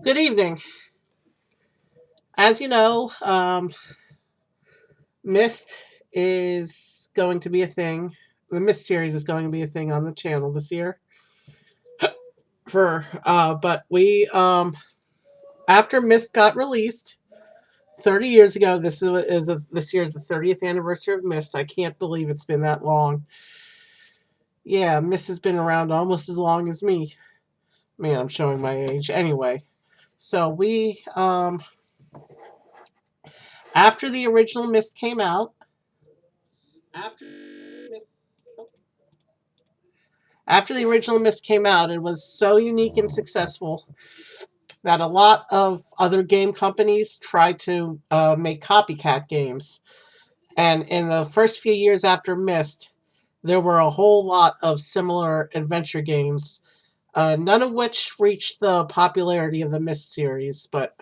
Good evening. As you know, Myst is going to be a thing. The Myst series is going to be a thing on the channel this year. But we after Myst got released 30 years ago. This year is the 30th anniversary of Myst. I can't believe it's been that long. Yeah, Myst has been around almost as long as me. Man, I'm showing my age. Anyway, so we after the original Myst came out, after Myst after the original Myst came out, it was so unique and successful that a lot of other game companies tried to make copycat games. And in the first few years after Myst, there were a whole lot of similar adventure games, none of which reached the popularity of the Myst series, but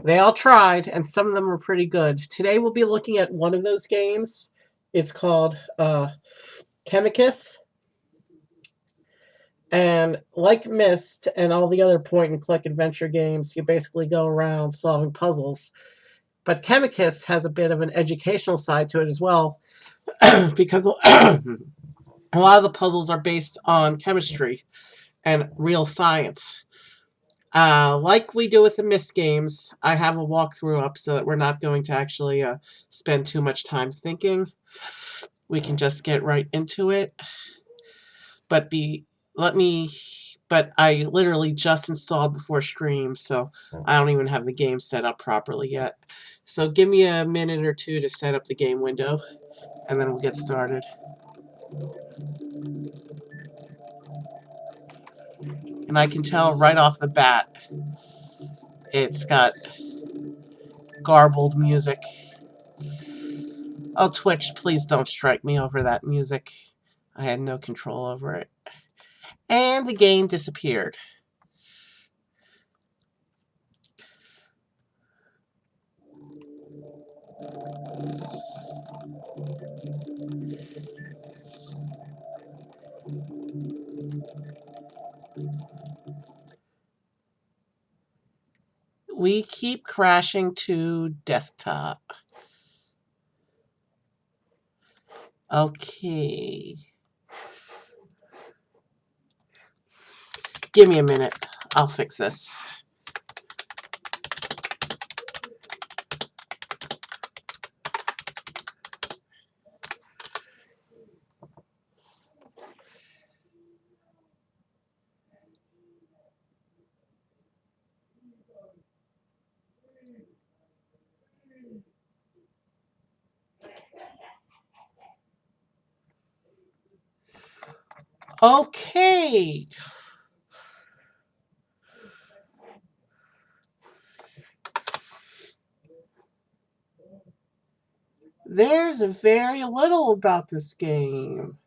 they all tried, and some of them were pretty good. Today we'll be looking at one of those games. It's called Chemicus. And like Myst and all the other point and click adventure games, you basically go around solving puzzles. But Chemicus has a bit of an educational side to it as well, because a lot of the puzzles are based on chemistry and real science. Like we do with the Myst games, I have a walkthrough up so that we're not going to actually spend too much time thinking. We can just get right into it. But be let me but I literally just installed before stream, so I don't even have the game set up properly yet. So give me a minute or two to set up the game window, and then we'll get started. And I can tell right off the bat, it's got garbled music. Oh, Twitch, please don't strike me over that music. I had no control over it. And the game disappeared. We keep crashing to desktop. Okay. Give me a minute. I'll fix this. Okay. There's very little about this game.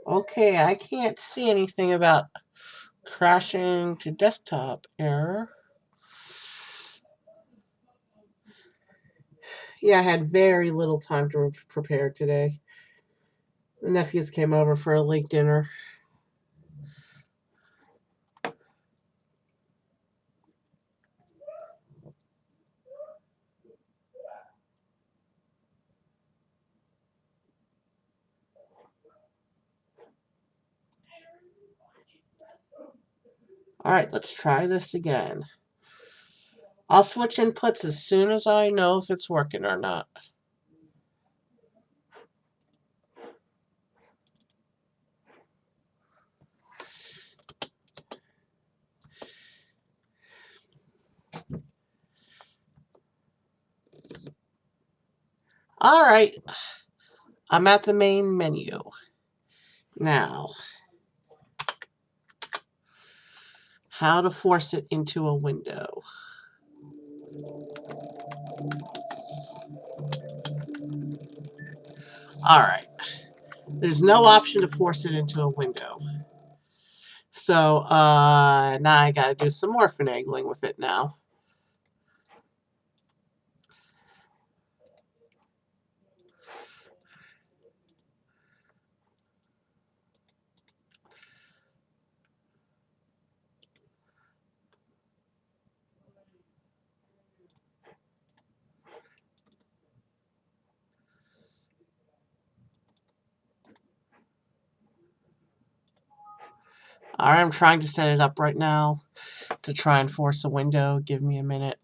Okay, I can't see anything about crashing to desktop error. Yeah, I had very little time to prepare today. The nephews came over for a late dinner. Alright, let's try this again. I'll switch inputs as soon as I know if it's working or not. Alright, I'm at the main menu. Now, how to force it into a window. Alright, there's no option to force it into a window. So, now I gotta do some more finagling with it now. Alright, I'm trying to set it up right now to try and force a window. Give me a minute.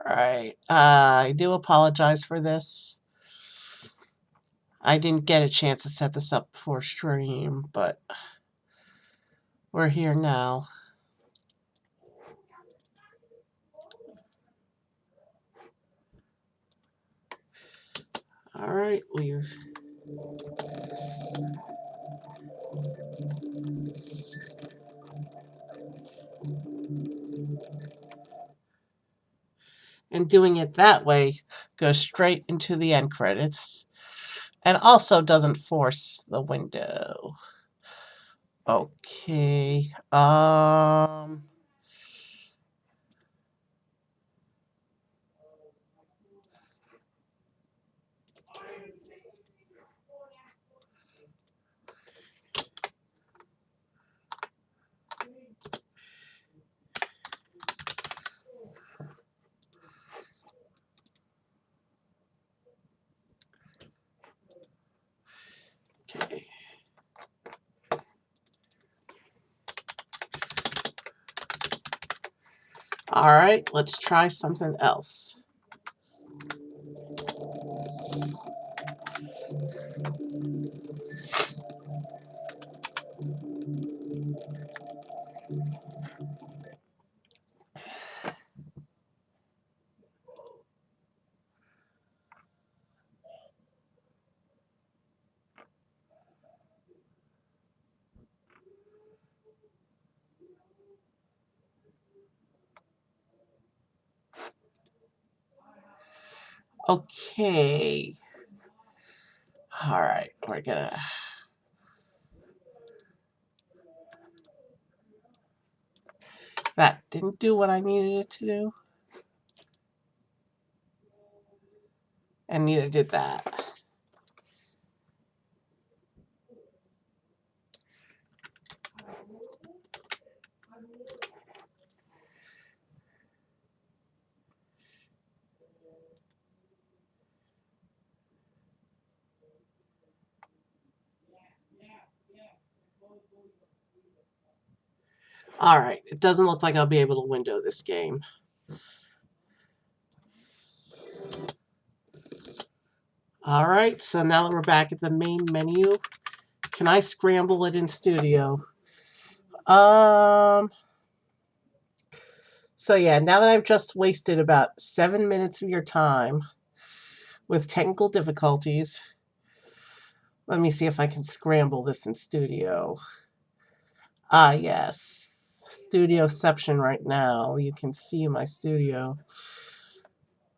Alright, I do apologize for this. I didn't get a chance to set this up before stream, but we're here now. Alright, we've... And doing it that way goes straight into the end credits. And also doesn't force the window. Okay, okay. Alright, let's try something else. Okay. Alright, we're gonna... That didn't do what I needed it to do. And neither did that. Alright, it doesn't look like I'll be able to window this game. Alright, so now that we're back at the main menu, can I scramble it in Studio? So yeah, now that I've just wasted about 7 minutes of your time with technical difficulties, let me see if I can scramble this in Studio. Ah, yes. Studioception right now. You can see my studio.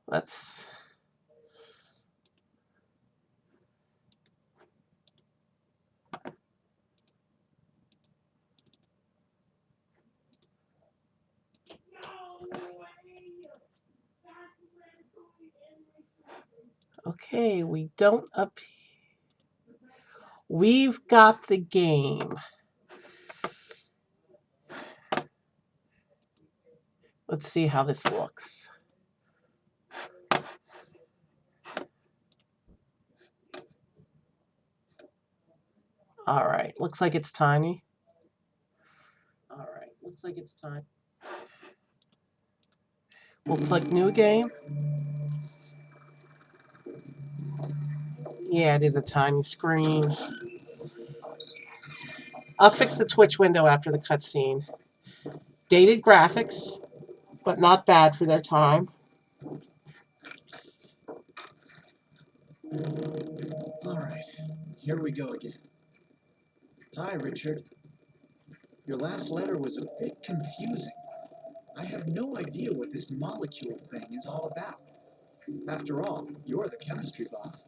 Let's... Okay, we don't appear... We've got the game. Let's see how this looks. Alright, looks like it's tiny. Alright, looks like it's time. We'll click New Game. Yeah, it is a tiny screen. I'll fix the Twitch window after the cutscene. Dated graphics, but not bad for their time. Alright, here we go again. Hi, Richard. Your last letter was a bit confusing. I have no idea what this molecule thing is all about. After all, you're the chemistry buff.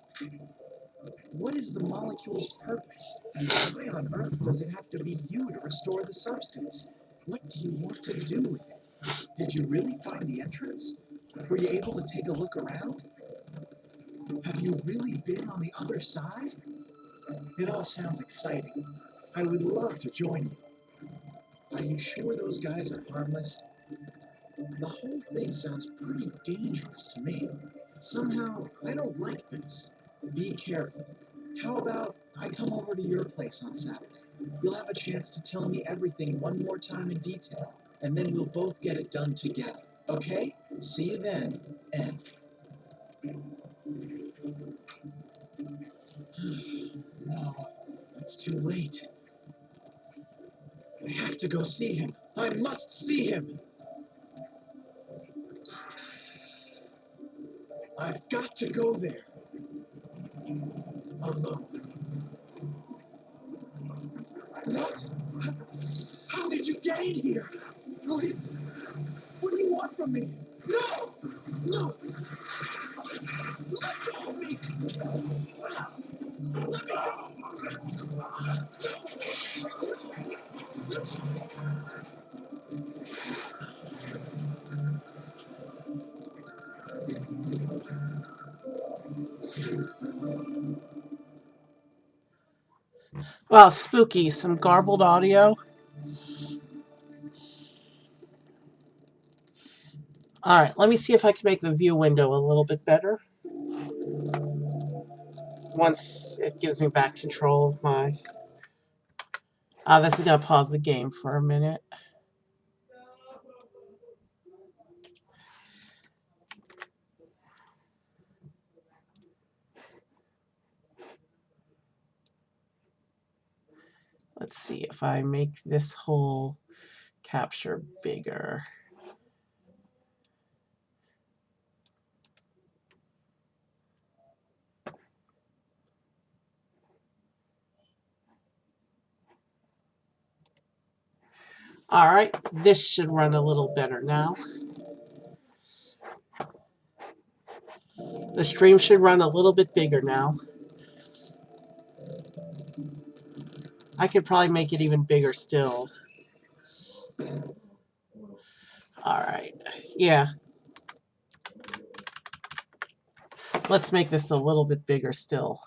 What is the molecule's purpose? And why on earth does it have to be you to restore the substance? What do you want to do with it? Did you really find the entrance? Were you able to take a look around? Have you really been on the other side? It all sounds exciting. I would love to join you. Are you sure those guys are harmless? The whole thing sounds pretty dangerous to me. Somehow, I don't like this. Be careful. How about I come over to your place on Saturday? You'll have a chance to tell me everything one more time in detail, and then we'll both get it done together. Okay? See you then, N. No, it's too late. I have to go see him. I must see him. I've got to go there. Alone. What? How did you get in here? What do you want from me? No! No! Let go of me! Let me go! Well, spooky. Some garbled audio. Alright, let me see if I can make the view window a little bit better. Once it gives me back control of my... this is going to pause the game for a minute. Let's see if I make this whole capture bigger. Alright, this should run a little better now. The stream should run a little bit bigger now. I could probably make it even bigger still. Alright, yeah. Let's make this a little bit bigger still.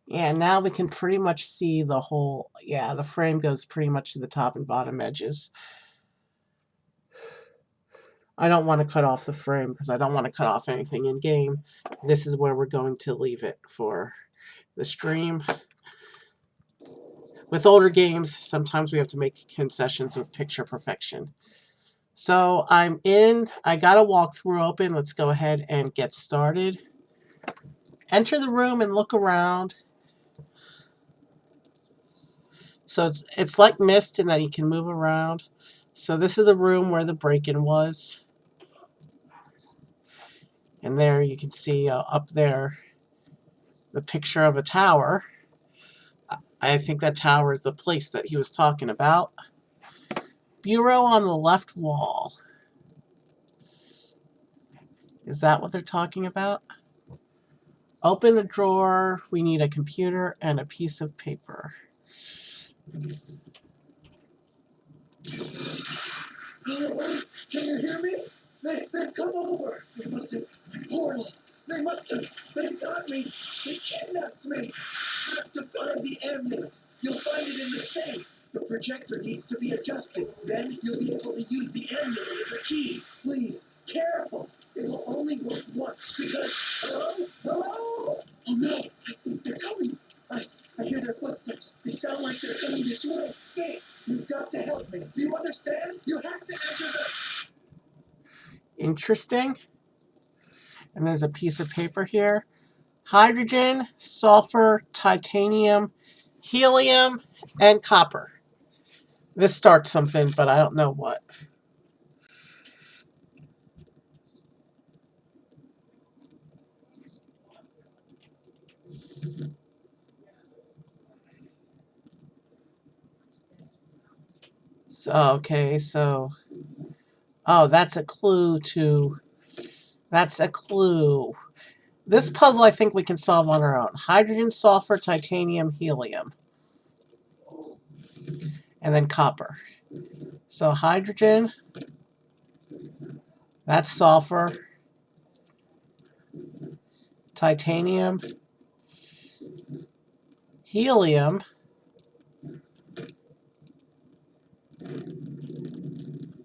Yeah, now we can pretty much see the whole, the frame goes pretty much to the top and bottom edges. I don't want to cut off the frame because I don't want to cut off anything in game. This is where we're going to leave it for the stream. With older games, sometimes we have to make concessions with picture perfection. So I'm in, I got a walkthrough open. Let's go ahead and get started. Enter the room and look around. So it's like Myst in that you can move around. So this is the room where the break-in was. And there you can see up there the picture of a tower. I think that tower is the place that he was talking about. Bureau on the left wall. Is that what they're talking about? Open the drawer. We need a computer and a piece of paper. Hello? Can you hear me? They've come over. They must have... My portal. They've got me. They kidnapped me. I have to find the amulet. You'll find it in the safe. The projector needs to be adjusted. Then you'll be able to use the amulet as a key. Please, careful. It will only work once because... Hello? Hello? Oh no, I think they're coming. I hear their footsteps. They sound like they're coming this way. Hey, you've got to help me. Do you understand? You have to enter the... Interesting. And there's a piece of paper here. Hydrogen, sulfur, titanium, helium, and copper. This starts something, but I don't know what. So, okay, so... Oh, that's a clue to... That's a clue. This puzzle I think we can solve on our own. Hydrogen, sulfur, titanium, helium. And then copper. So hydrogen, that's sulfur, titanium, helium,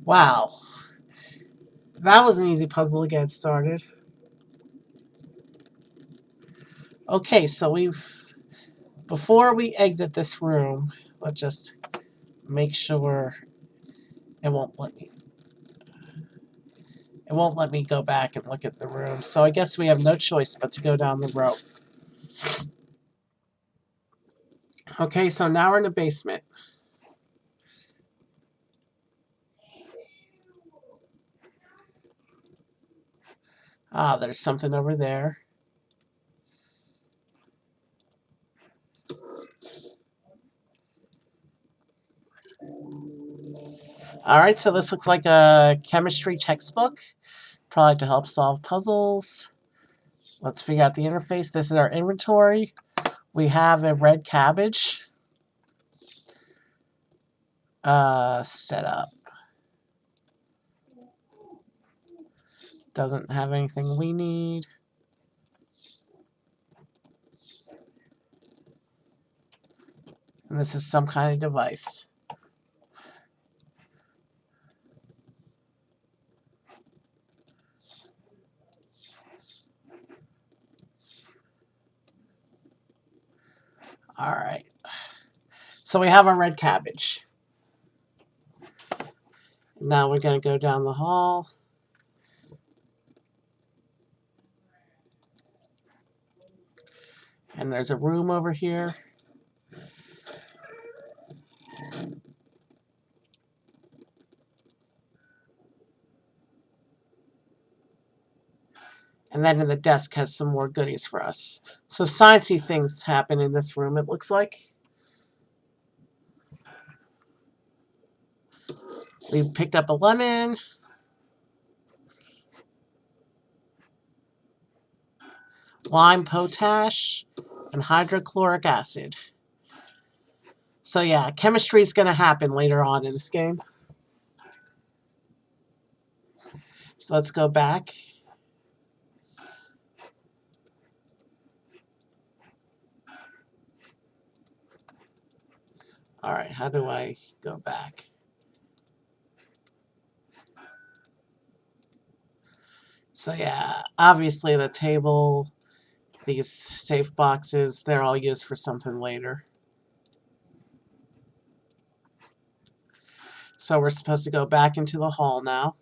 wow. That was an easy puzzle to get started. Okay, so before we exit this room, let's just make sure it won't let me. It won't let me go back and look at the room, so I guess we have no choice but to go down the rope. Okay, so now we're in the basement. Ah, there's something over there. Alright, so this looks like a chemistry textbook. Probably to help solve puzzles. Let's figure out the interface. This is our inventory. We have a red cabbage set up. Doesn't have anything we need. And this is some kind of device. Alright. So we have our red cabbage. Now we're going to go down the hall. And there's a room over here. And then the desk has some more goodies for us. So sciencey things happen in this room, it looks like. We picked up a lemon. Lime potash. And hydrochloric acid. So yeah, chemistry is going to happen later on in this game. So let's go back. Alright, how do I go back? So yeah, obviously the table, these safe boxes, they're all used for something later. So we're supposed to go back into the hall now.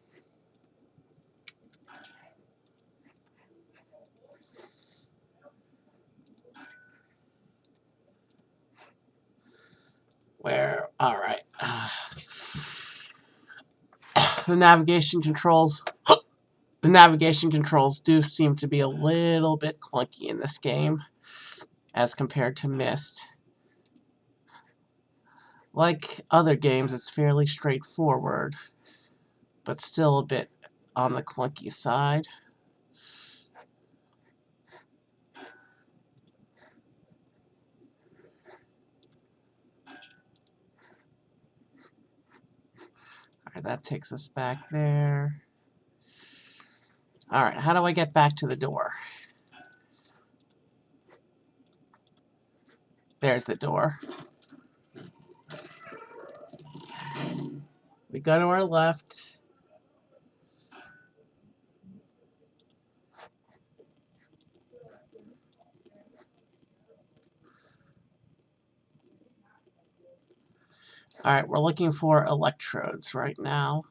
Alright. The navigation controls do seem to be a little bit clunky in this game as compared to Myst. Like other games, it's fairly straightforward, but still a bit on the clunky side. Alright, that takes us back there. Alright, how do I get back to the door? There's the door. We go to our left. Alright, we're looking for electrodes right now.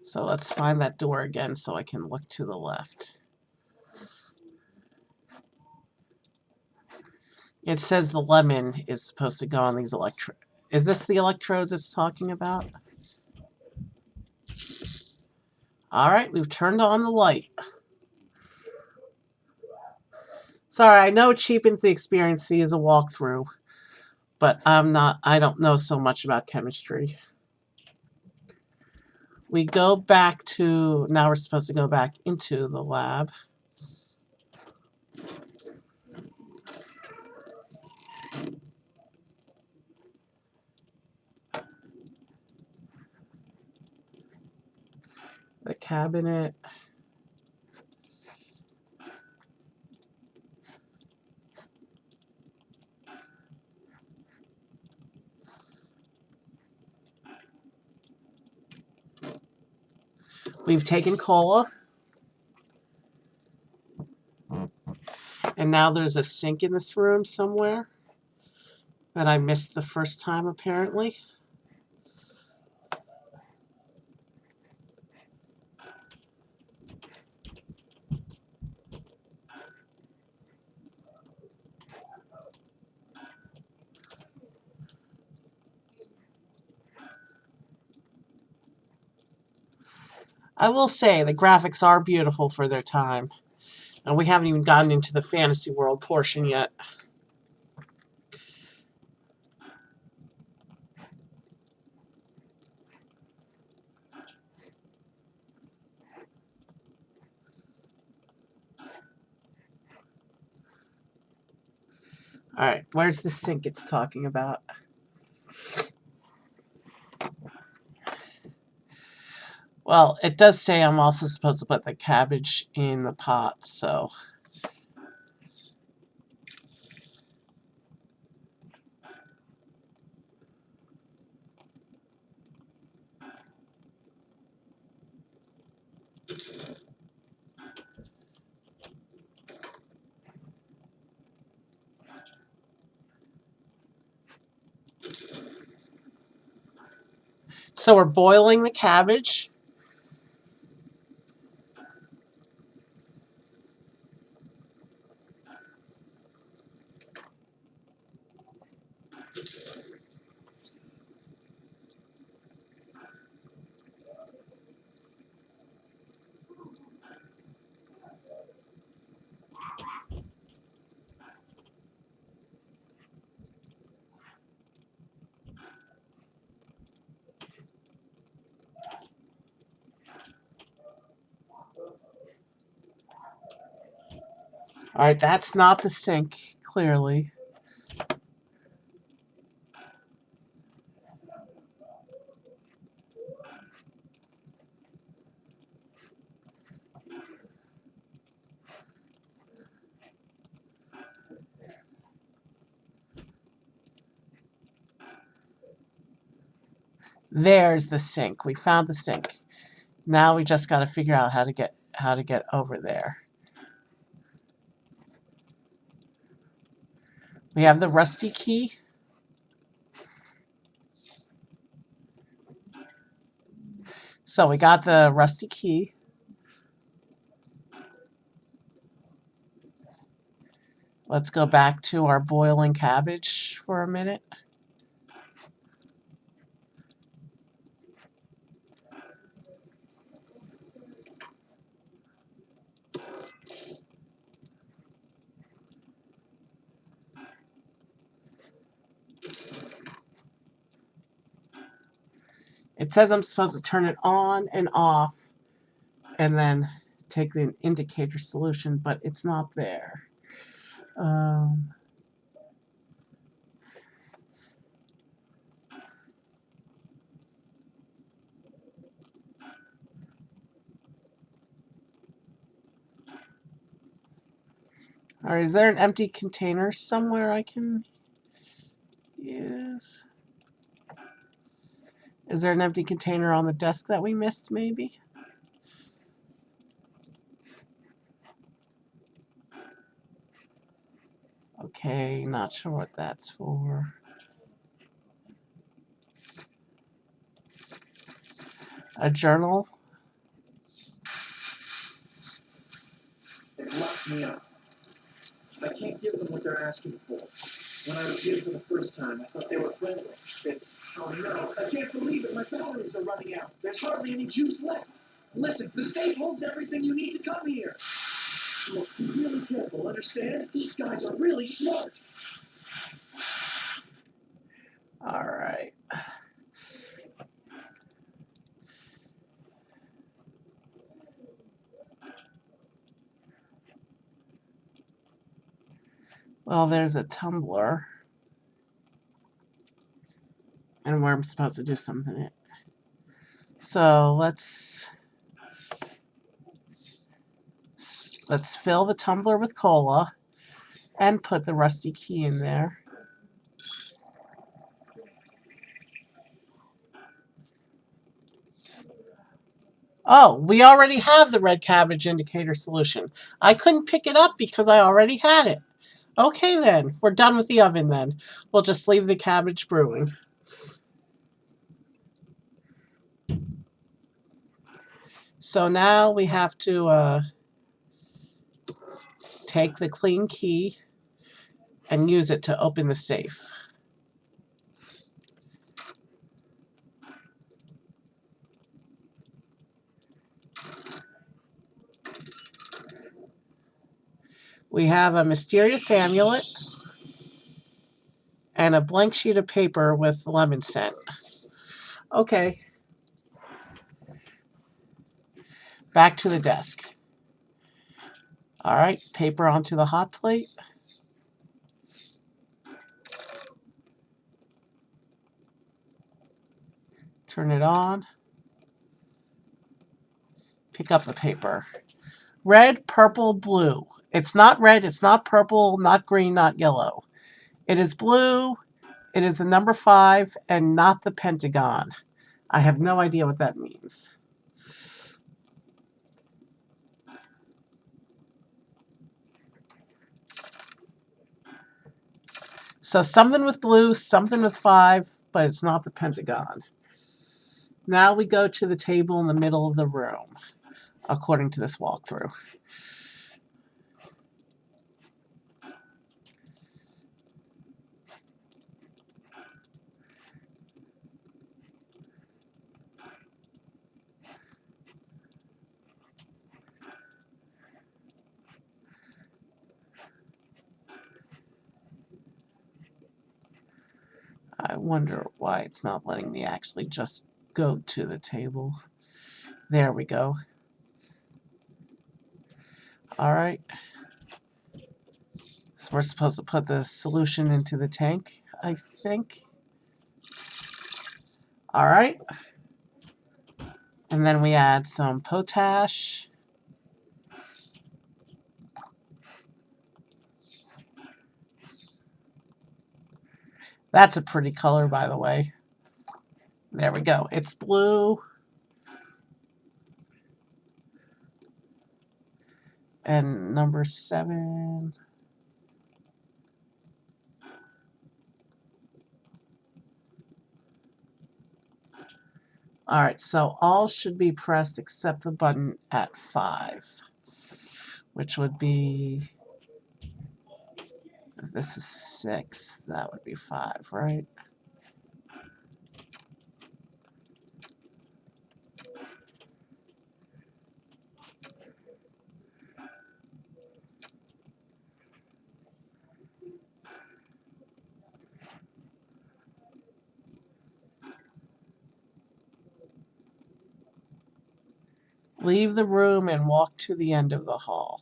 So let's find that door again so I can look to the left. It says the lemon is supposed to go on these electrodes. Is this the electrodes it's talking about? Alright, we've turned on the light. Sorry, I know it cheapens the experience to use a walkthrough, but I don't know so much about chemistry. We go back to, now we're supposed to go back into the lab. The cabinet. We've taken cola. And now there's a sink in this room somewhere that I missed the first time, apparently. I will say the graphics are beautiful for their time. And we haven't even gotten into the fantasy world portion yet. Alright, where's the sink it's talking about? Well, it does say I'm also supposed to put the cabbage in the pot, so... So we're boiling the cabbage. Alright, that's not the sink, clearly. There's the sink. We found the sink. Now we just got to figure out how to get over there. We have the rusty key. So we got the rusty key. Let's go back to our boiling cabbage for a minute. It says I'm supposed to turn it on and off and then take the indicator solution, but it's not there. Or is there an empty container somewhere I can use? Is there an empty container on the desk that we missed, maybe? Okay, not sure what that's for. A journal? They've locked me up. I can't give them what they're asking for. When I was here for the first time, I thought they were friendly. Oh no, I can't believe it. My batteries are running out. There's hardly any juice left. Listen, the safe holds everything you need to come here. Look, be really careful, understand? These guys are really smart. All right. Well, there's a tumbler. And where I'm supposed to do something. So let's fill the tumbler with cola and put the rusty key in there. Oh, we already have the red cabbage indicator solution. I couldn't pick it up because I already had it. Okay then, we're done with the oven then. We'll just leave the cabbage brewing. So now we have to take the clean key and use it to open the safe. We have a mysterious amulet and a blank sheet of paper with lemon scent. Okay. Back to the desk. All right, paper onto the hot plate. Turn it on. Pick up the paper. Red, purple, blue. It's not red, it's not purple, not green, not yellow. It is blue, it is the number 5, and not the pentagon. I have no idea what that means. So something with blue, something with 5, but it's not the pentagon. Now we go to the table in the middle of the room, according to this walkthrough. I wonder why it's not letting me actually just go to the table. There we go. All right. So we're supposed to put the solution into the tank, I think. All right. And then we add some potash. That's a pretty color, by the way. There we go. It's blue. And number 7. All right, so all should be pressed except the button at 5, which would be, if this is 6, that would be 5, right? Leave the room and walk to the end of the hall.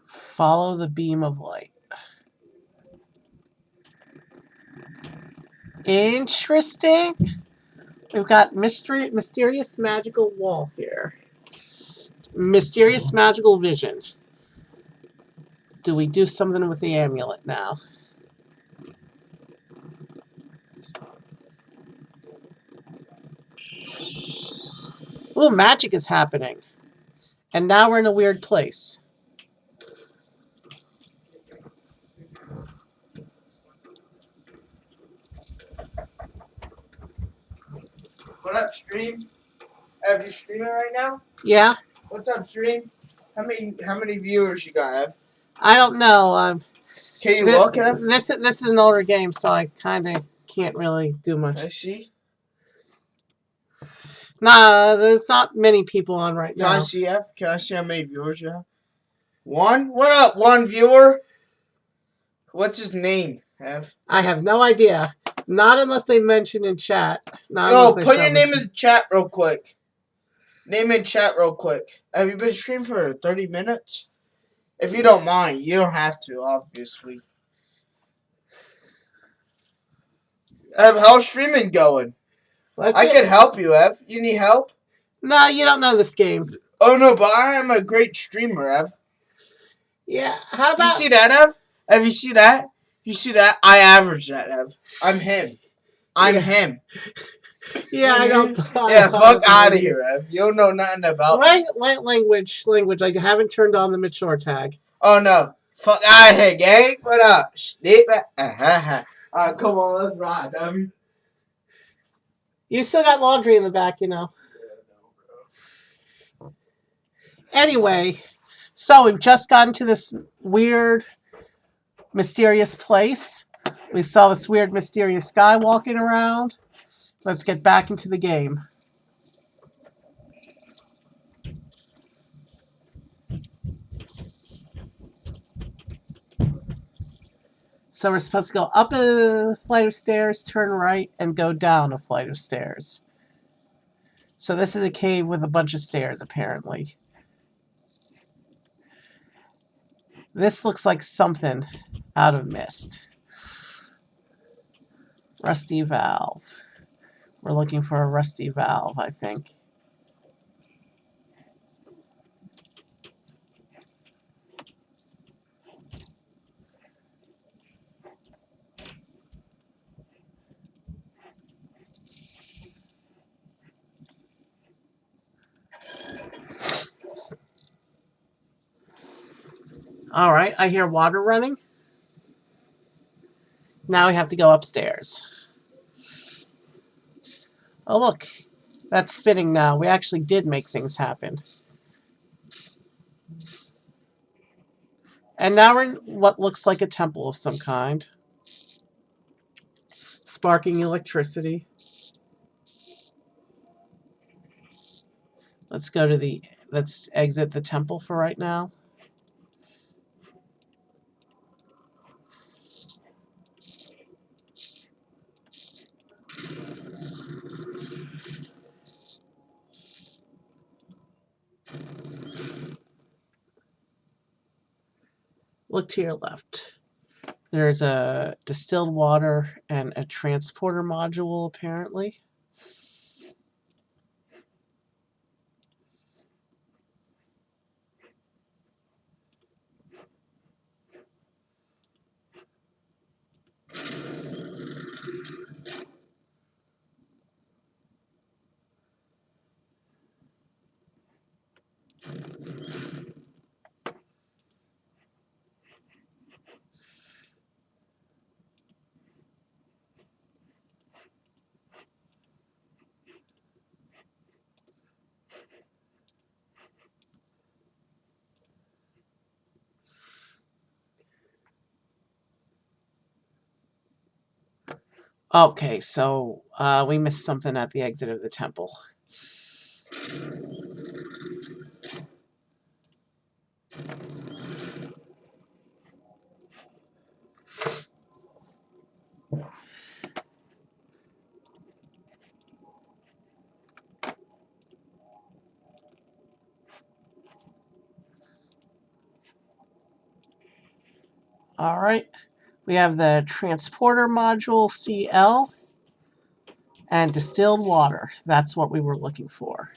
Follow the beam of light. Interesting. We've got mysterious magical wall here. Mysterious magical vision. Do we do something with the amulet now? Ooh, magic is happening. And now we're in a weird place. What up, stream? Have you streaming right now? Yeah? What's up, stream? How many viewers you got, Ev? I don't know. Can you look, Ev? This is an older game, so I kind of can't really do much. I see. Nah, there's not many people on right Can I now. see, Ev? Can I see how many viewers you have? One? What up, one viewer? What's his name, Ev? I have no idea. Not unless they mention in chat. Not Yo, unless they put show your me name in the chat real quick. Name in chat real quick. Have you been streaming for 30 minutes? If you don't mind, you don't have to, obviously. Ev, how's streaming going? I can help you, Ev. You need help? No, you don't know this game. Oh no, but I am a great streamer, Ev. Yeah, how about... You see that, Ev? Ev, you see that? You see that? I average that, Ev. I'm him. I'm him. Yeah, I don't... Yeah, fuck out of here, Ev. You don't know nothing about me. Language. I haven't turned on the mature tag. Oh no. Fuck out of here, gang. What up? Snip it. Alright, come on, let's ride, dummy. You still got laundry in the back, you know. Anyway, so we've just gotten to this weird, mysterious place. We saw this weird, mysterious guy walking around. Let's get back into the game. So we're supposed to go up a flight of stairs, turn right, and go down a flight of stairs. So this is a cave with a bunch of stairs, apparently. This looks like something out of Myst. Rusty valve. We're looking for a rusty valve, I think. Alright, I hear water running. Now we have to go upstairs. Oh look, that's spinning now. We actually did make things happen. And now we're in what looks like a temple of some kind. Sparking electricity. Let's exit the temple for right now. Look to your left. There's a distilled water and a transporter module, apparently. Okay, so we missed something at the exit of the temple. Alright, we have the transporter module CL and distilled water. That's what we were looking for.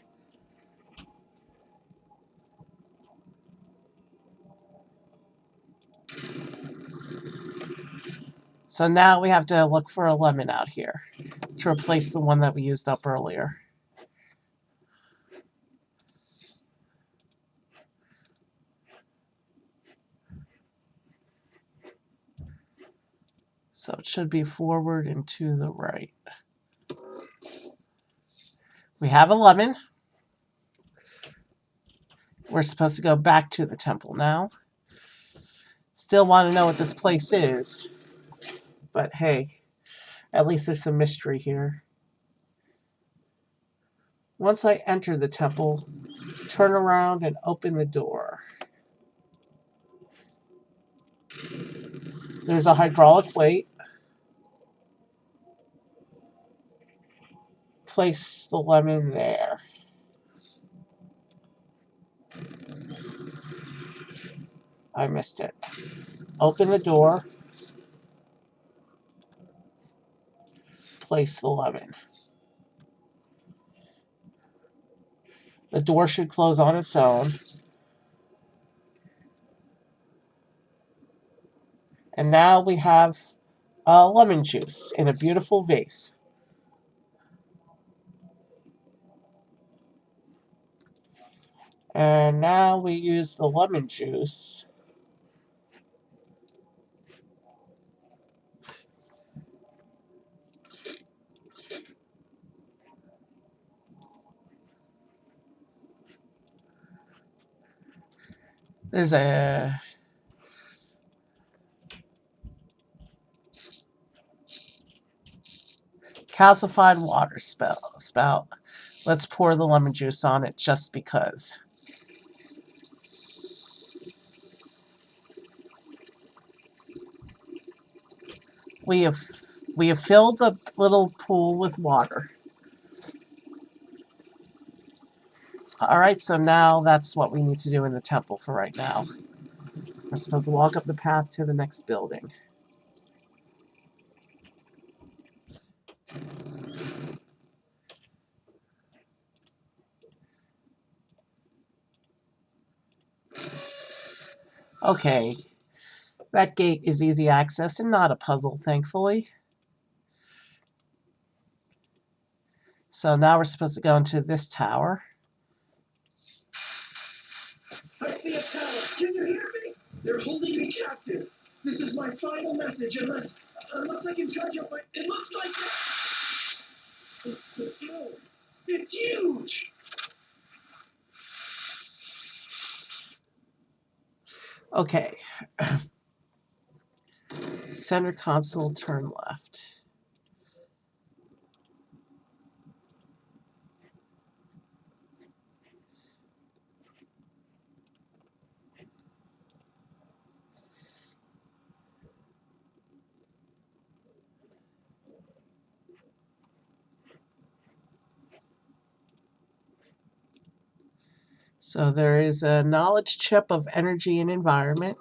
So now we have to look for a lemon out here to replace the one that we used up earlier. So it should be forward and to the right. We have a lemon. We're supposed to go back to the temple now. Still want to know what this place is. But hey, at least there's some mystery here. Once I enter the temple, turn around and open the door. There's a hydraulic weight. Place the lemon there. I missed it. Open the door. Place the lemon. The door should close on its own. And now we have lemon juice in a beautiful vase. And now we use the lemon juice there's a calcified water spout. Let's pour the lemon juice on it just because. We have filled the little pool with water. Alright, so now that's what we need to do in the temple for right now. We're supposed to walk up the path to the next building. Okay, that gate is easy access and not a puzzle, thankfully. So now we're supposed to go into this tower. I see a tower. Can you hear me? They're holding me captive. This is my final message, unless I can judge it. But it looks like it's the tower. It's huge. Okay. Center console, turn left. So there is a knowledge chip of energy and environment.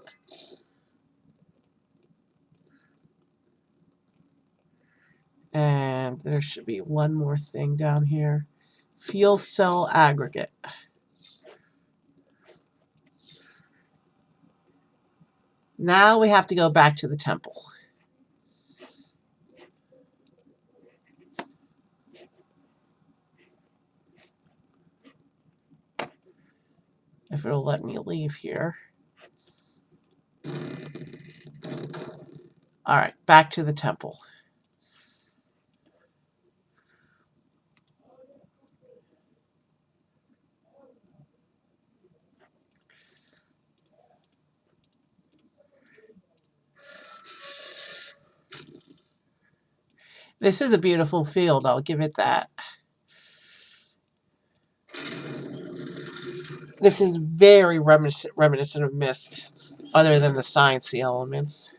And there should be one more thing down here. Fuel cell aggregate. Now we have to go back to the temple. If it'll let me leave here. Alright, back to the temple. This is a beautiful field, I'll give it that. This is very reminiscent of Myst, other than the sciencey elements.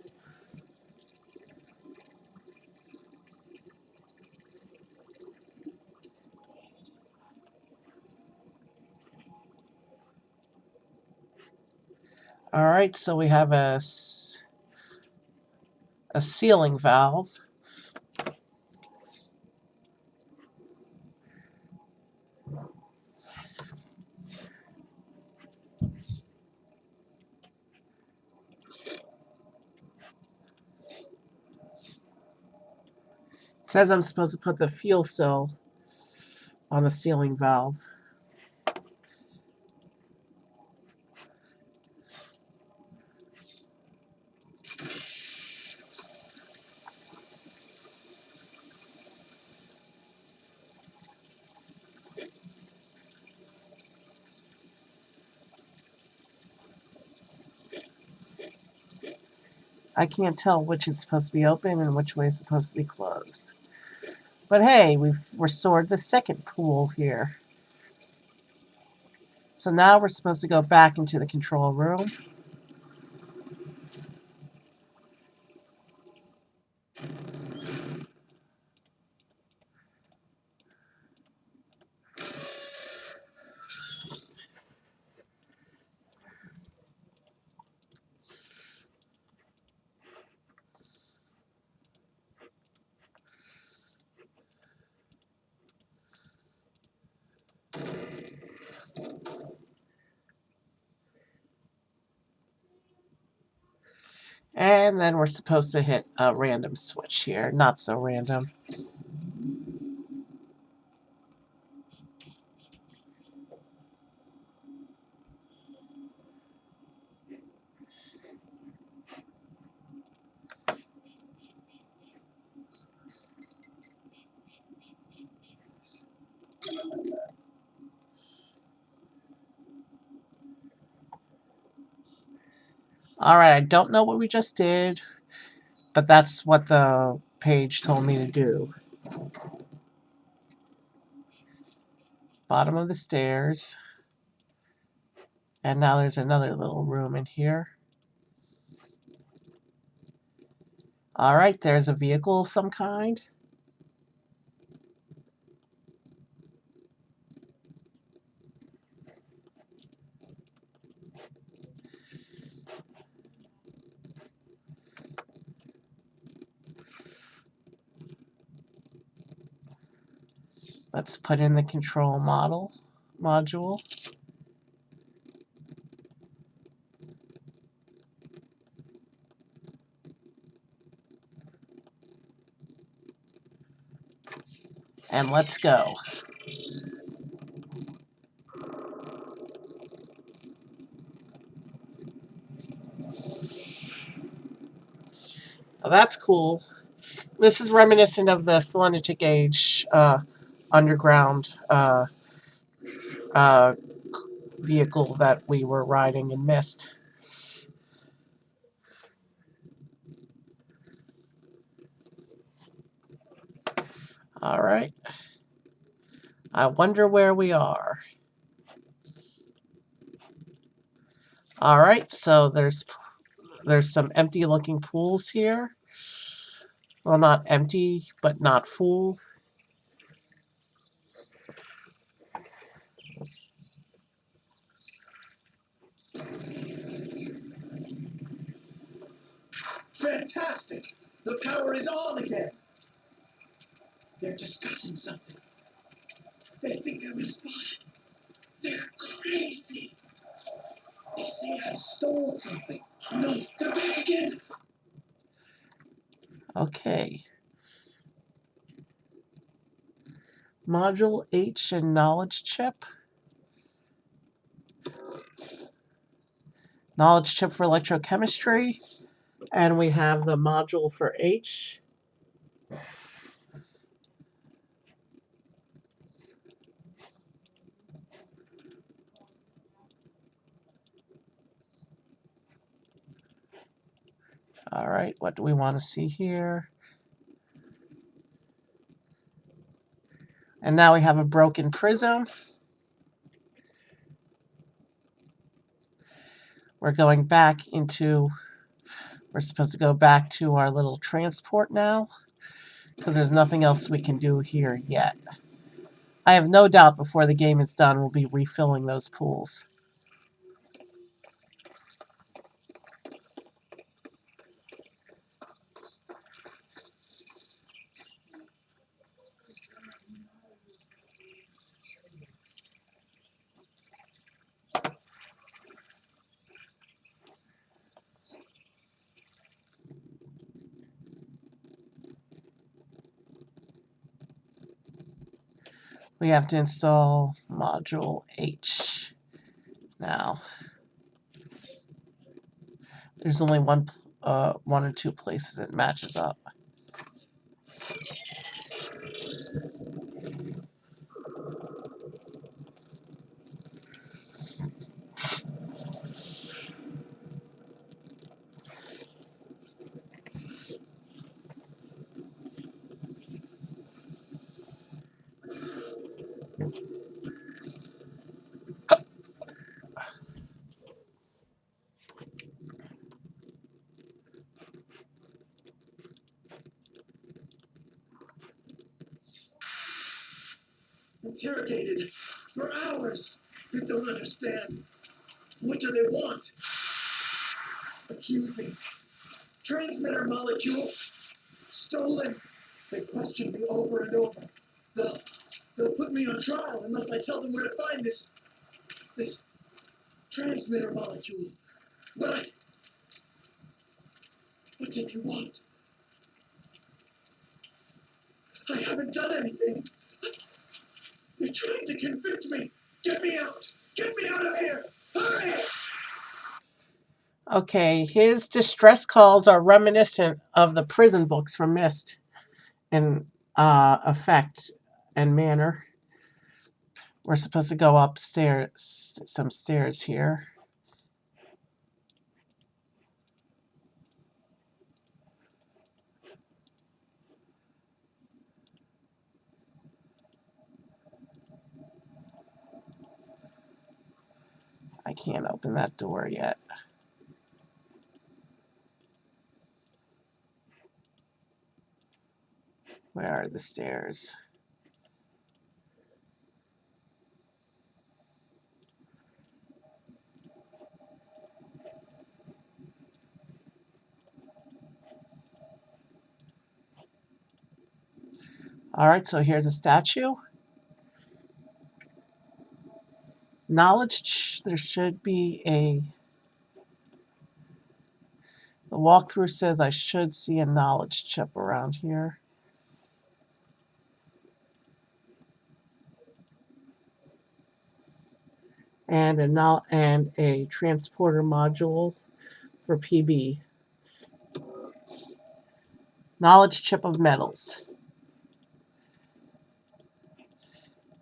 Alright, so we have a sealing valve. It says I'm supposed to put the fuel cell on the sealing valve. I can't tell which is supposed to be open and which way is supposed to be closed. But hey, we've restored the second pool here. So now we're supposed to go back into the control room. And then we're supposed to hit a random switch here. Not so random. Alright, I don't know what we just did, but that's what the page told me to do. Bottom of the stairs. And now there's another little room in here. Alright, there's a vehicle of some kind. Let's put in the control module. And let's go. Now that's cool. This is reminiscent of the Salinity Gauge underground vehicle that we were riding in Myst. Alright. I wonder where we are. Alright, so there's some empty looking pools here. Well, not empty, but not full. Fantastic! The power is on again! They're discussing something. They think I'm a spy. They're crazy. They say I stole something. No, they're back again. Okay. Module H and knowledge chip. Knowledge chip for electrochemistry. And we have the module for H. Alright, what do we want to see here? And now we have a broken prism. We're going back into... We're supposed to go back to our little transport now, because there's nothing else we can do here yet. I have no doubt before the game is done, we'll be refilling those pools. We have to install module H now. There's only one or two places it matches up. Interrogated for hours. You don't understand. What do they want? Accusing. Transmitter molecule. Stolen. They question me over and over. They'll put me on trial unless I tell them where to find this transmitter molecule. What did you want? I haven't done anything. You're trying to convict me. Get me out. Get me out of here. Hurry! Okay, his distress calls are reminiscent of the prison books from Myst in effect and manner. We're supposed to go upstairs, some stairs here. I can't open that door yet. Where are the stairs? All right, so here's a statue. Knowledge, there should be the walkthrough says I should see a knowledge chip around here. And a transporter module for PB. Knowledge chip of metals.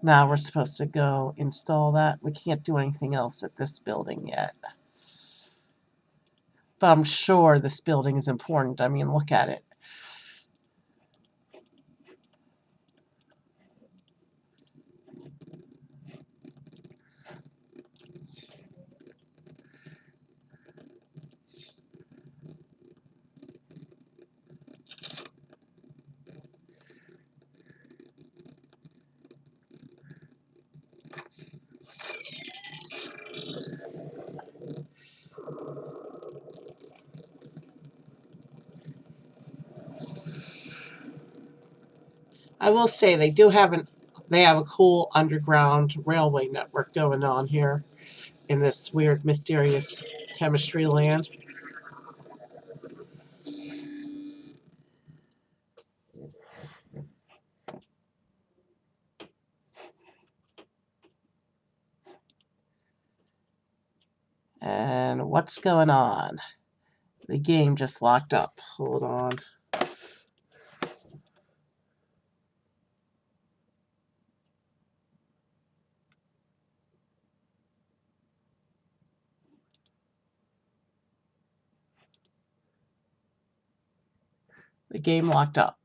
Now we're supposed to go install that. We can't do anything else at this building yet. But I'm sure this building is important. I mean, look at it. I will say they have a cool underground railway network going on here in this weird, mysterious chemistry land. And what's going on? The game just locked up. Hold on. The game locked up.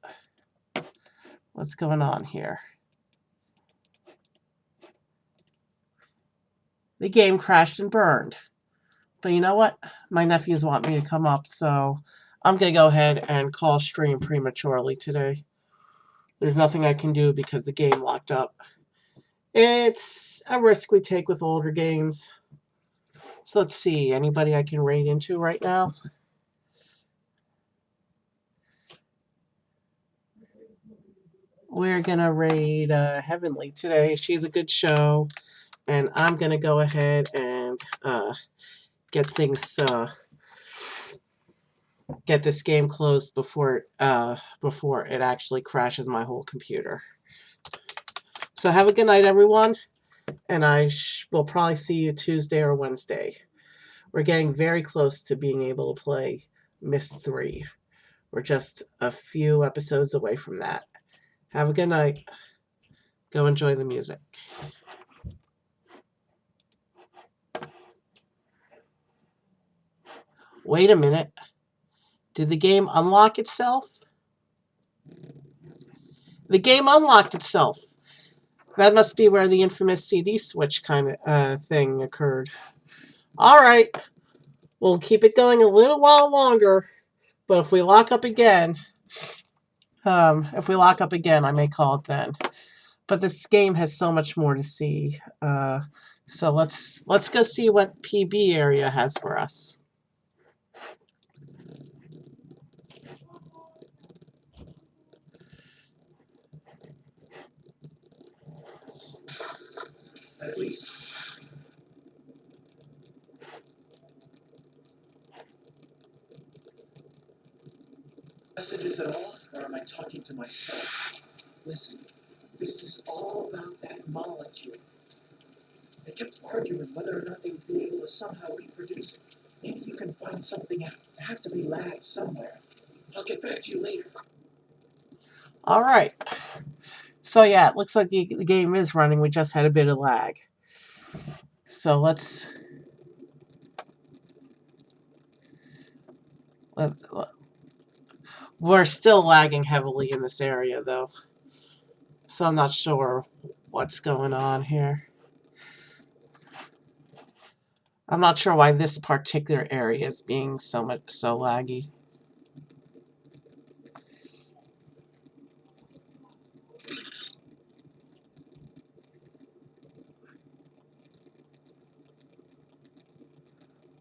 What's going on here? The game crashed and burned. But you know what? My nephews want me to come up, so I'm going to go ahead and call stream prematurely today. There's nothing I can do because the game locked up. It's a risk we take with older games. So let's see. Anybody I can raid into right now? We're going to raid Heavenly today. She's a good show. And I'm going to go ahead and get this game closed before it actually crashes my whole computer. So have a good night, everyone. And I will probably see you Tuesday or Wednesday. We're getting very close to being able to play Myst 3. We're just a few episodes away from that. Have a good night. Go enjoy the music. Wait a minute. Did the game unlock itself? The game unlocked itself. That must be where the infamous CD switch kind of thing occurred. All right. We'll keep it going a little while longer, but if we lock up again, I may call it then. but this game has so much more to see. So let's go see what PB area has for us. At least. Messages at all, or am I talking to myself? Listen, this is all about that molecule. They kept arguing whether or not they would be able to somehow reproduce it. Maybe you can find something out. There have to be labs somewhere. I'll get back to you later. All right. So yeah, it looks like the game is running. We just had a bit of lag. So let's we're still lagging heavily in this area though. So I'm not sure what's going on here. I'm not sure why this particular area is being so laggy.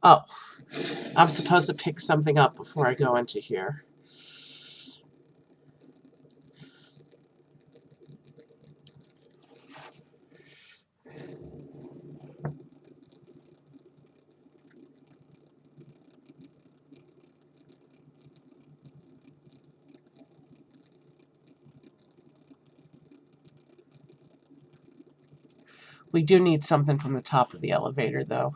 Oh, I'm supposed to pick something up before I go into here. We do need something from the top of the elevator, though.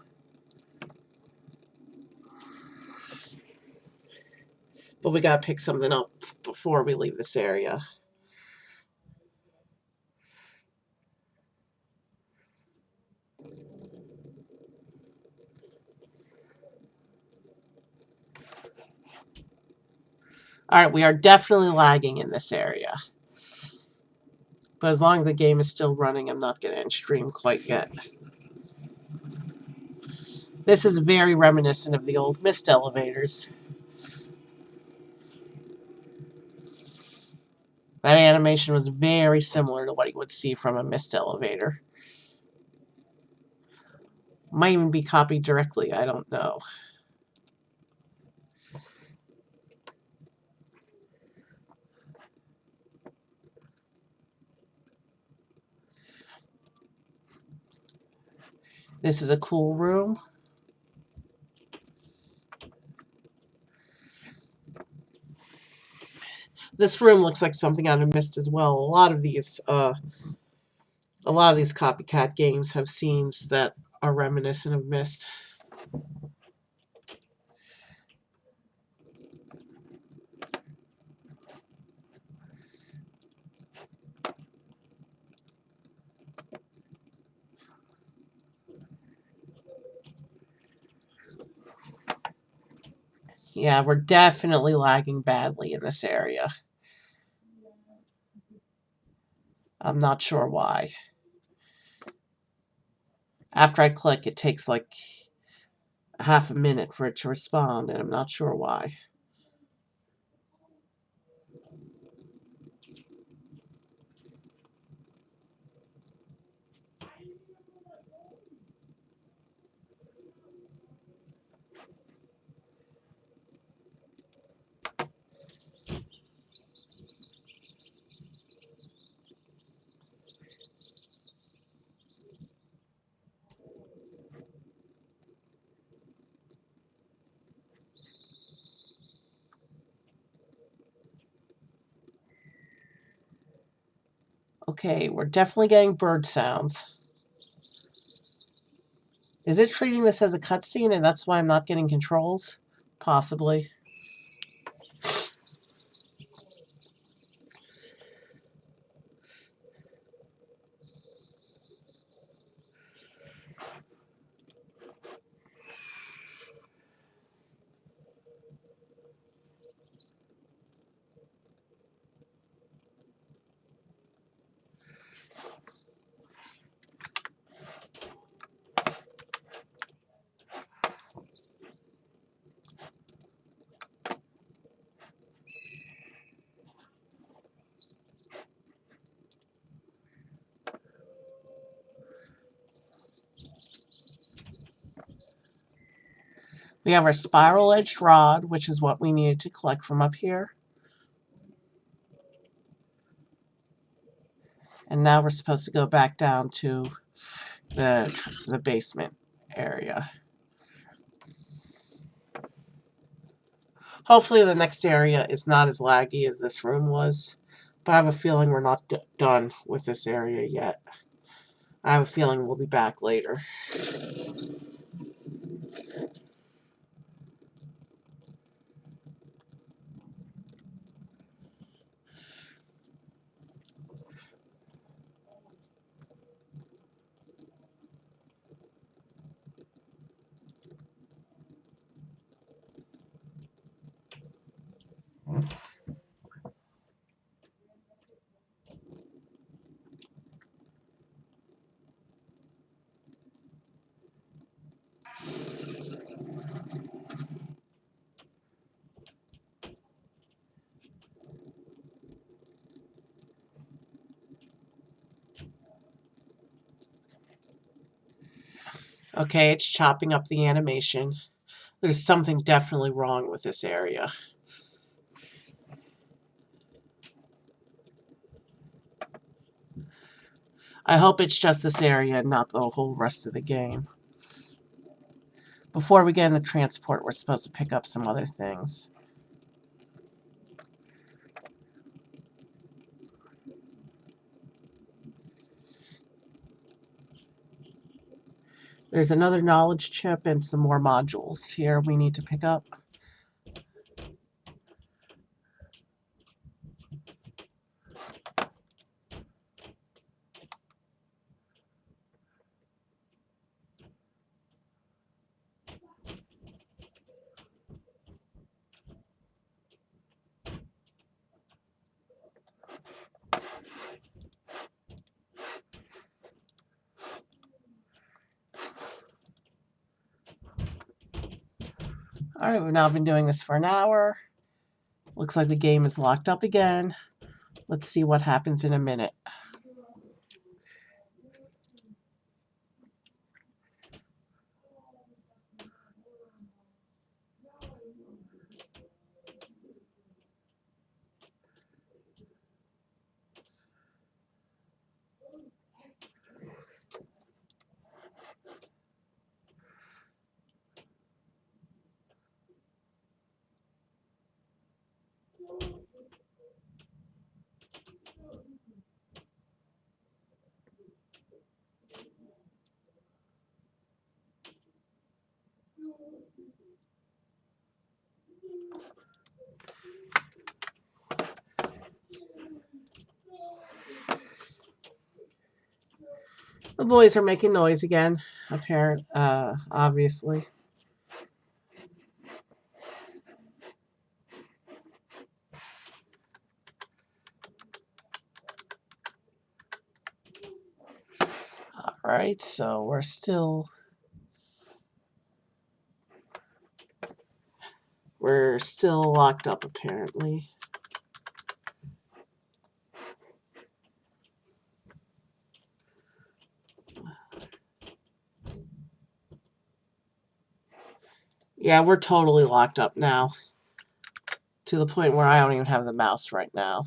But we gotta pick something up before we leave this area. Alright, we are definitely lagging in this area. But as long as the game is still running, I'm not going to end stream quite yet. This is very reminiscent of the old Myst elevators. That animation was very similar to what you would see from a Myst elevator. Might even be copied directly, I don't know. This is a cool room. This room looks like something out of Myst as well. A lot of these copycat games have scenes that are reminiscent of Myst. Yeah, we're definitely lagging badly in this area. I'm not sure why. After I click, it takes like half a minute for it to respond, and I'm not sure why. Okay, we're definitely getting bird sounds. Is it treating this as a cutscene and that's why I'm not getting controls? Possibly. We have our spiral-edged rod, which is what we needed to collect from up here. And now we're supposed to go back down to the basement area. Hopefully the next area is not as laggy as this room was. But I have a feeling we're not done with this area yet. I have a feeling we'll be back later. Okay, it's chopping up the animation. There's something definitely wrong with this area. I hope it's just this area and not the whole rest of the game. Before we get in the transport, we're supposed to pick up some other things. There's another knowledge chip and some more modules here we need to pick up. Alright, we've now been doing this for an hour. Looks like the game is locked up again. Let's see what happens in a minute. The boys are making noise again, obviously. Alright, so we're still locked up apparently. Yeah, we're totally locked up now. To the point where I don't even have the mouse right now.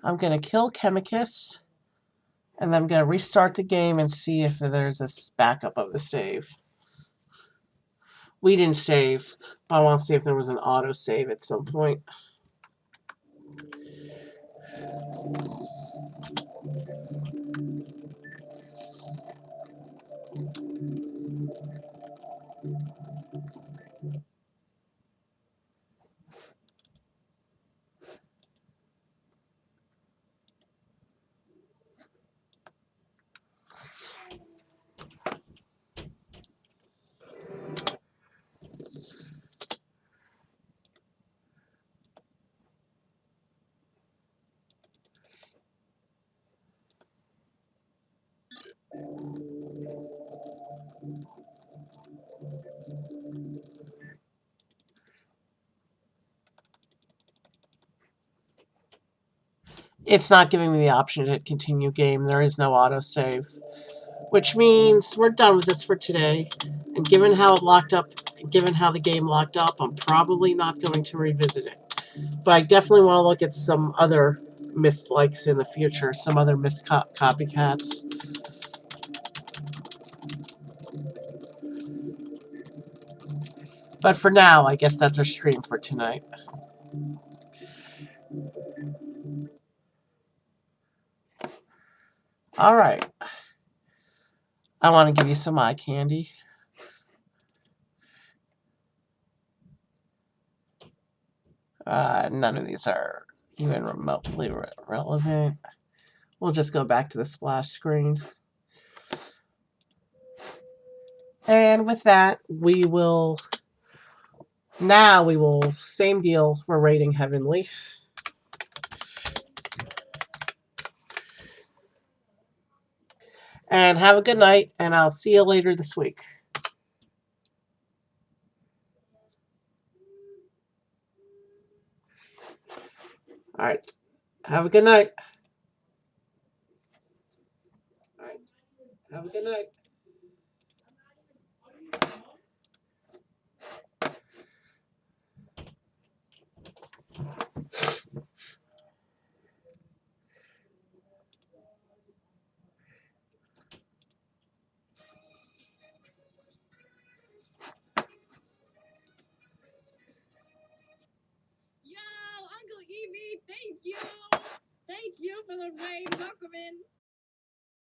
I'm going to kill Chemicus. And then I'm going to restart the game and see if there's a backup of the save. We didn't save, but I want to see if there was an autosave at some point. It's not giving me the option to hit continue game. There is no autosave. Which means we're done with this for today. And given how it locked up, given how the game locked up, I'm probably not going to revisit it. But I definitely want to look at some other Myst likes in the future, some other Myst copycats. But for now, I guess that's our stream for tonight. All right. I want to give you some eye candy. None of these are even remotely relevant. We'll just go back to the splash screen. And with that, we will same deal, we're rating Heavenly. And have a good night, and I'll see you later this week. All right. Have a good night. All right. Have a good night. Yo, Uncle Evie, thank you. Thank you for the raid. Welcome in.